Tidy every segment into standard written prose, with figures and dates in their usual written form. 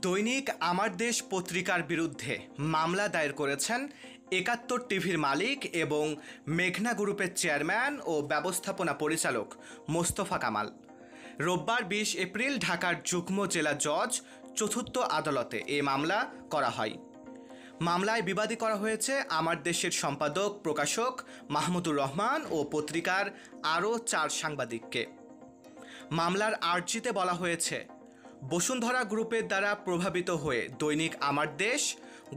দৈনিক আমার দেশ পত্রিকার বিরুদ্ধে মামলা দায়ের করেছেন ৭১ টিভির মালিক এবং মেঘনা গ্রুপের চেয়ারম্যান ও ব্যবস্থাপনা পরিচালক মোস্তফা কামাল। রোববার ২০ এপ্রিল ঢাকার যুগ্ম জেলা জজ চতুর্থ আদালতে এ মামলা করা হয়। মামলায় বিবাদী করা হয়েছে আমার দেশের সম্পাদক প্রকাশক মাহমুদুর রহমান ও পত্রিকার আরও ৪ সাংবাদিককে। মামলার আর্জিতে বলা হয়েছে, বসুন্ধরা গ্রুপের দ্বারা প্রভাবিত হয়ে দৈনিক আমার দেশ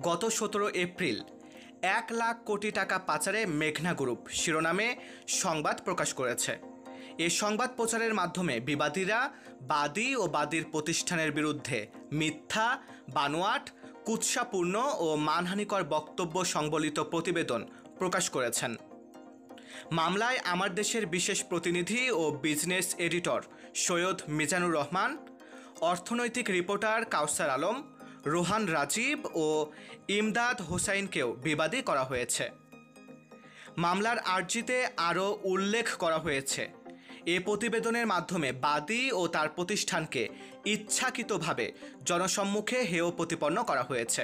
গত ১৭ এপ্রিল ১ লাখ কোটি টাকা পাচারে মেঘনা গ্রুপ শিরোনামে সংবাদ প্রকাশ করেছে। এ সংবাদ প্রচারের মাধ্যমে বিবাদীরা বাদী ও বাদীর প্রতিষ্ঠানের বিরুদ্ধে মিথ্যা, বানোয়াট, কুৎসাপূর্ণ ও মানহানিকর বক্তব্য সংবলিত প্রতিবেদন প্রকাশ করেছেন। মামলায় আমার দেশের বিশেষ প্রতিনিধি ও বিজনেস এডিটর সৈয়দ মিজানুর রহমান, অর্থনৈতিক রিপোর্টার কাউসার আলম, রোহান রাজীব ও ইমদাদ হোসাইনকেও বিবাদী করা হয়েছে। মামলার আর্জিতে আরও উল্লেখ করা হয়েছে, এ প্রতিবেদনের মাধ্যমে বাদী ও তার প্রতিষ্ঠানকে ইচ্ছাকৃতভাবে জনসম্মুখে হেয় প্রতিপন্ন করা হয়েছে।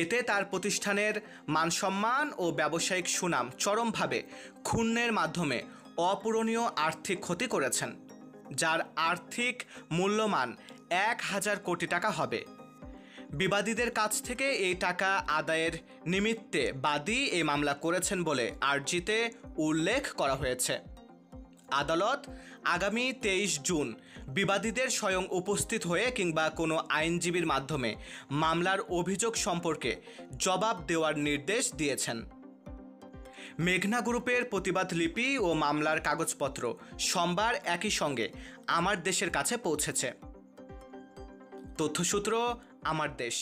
এতে তার প্রতিষ্ঠানের মানসম্মান ও ব্যবসায়িক সুনাম চরমভাবে ক্ষুণ্ণের মাধ্যমে অপূরণীয় আর্থিক ক্ষতি করেছেন, যার আর্থিক মূল্যমান ১,০০০ কোটি টাকা হবে। বিবাদীদের কাছ থেকে এই টাকা আদায়ের নিমিত্তে বাদী এই মামলা করেছেন বলে আর্জিতে উল্লেখ করা হয়েছে। আদালত আগামী ২৩ জুন বিবাদীদের স্বয়ং উপস্থিত হয়ে কিংবা কোনো আইনজীবীর মাধ্যমে মামলার অভিযোগ সম্পর্কে জবাব দেওয়ার নির্দেশ দিয়েছেন। মেঘনা গ্রুপের প্রতিবাদ লিপি ও মামলার কাগজপত্র সোমবার একই সঙ্গে আমার দেশের কাছে পৌঁছেছে। তথ্যসূত্র আমার দেশ।